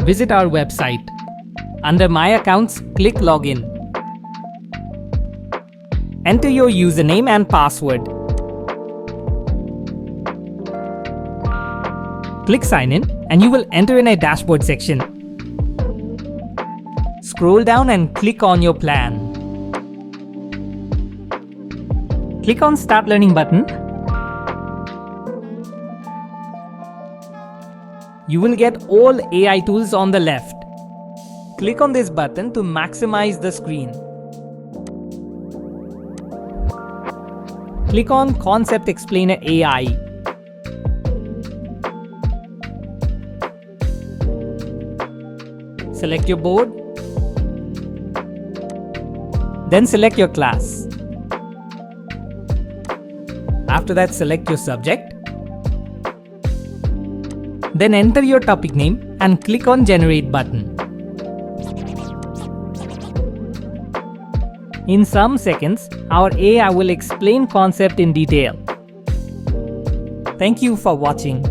visit our website. Under My Accounts, click Login. Enter your username and password. Click Sign In and you will enter in a dashboard section. Scroll down and click on your plan. Click on Start Learning button. You will get all AI tools on the left. Click on this button to maximize the screen. Click on Concept Explainer AI. Select your board. Then select your class. After that, select your subject. Then enter your topic name and click on Generate button. In some seconds, our AI will explain concept in detail. Thank you for watching.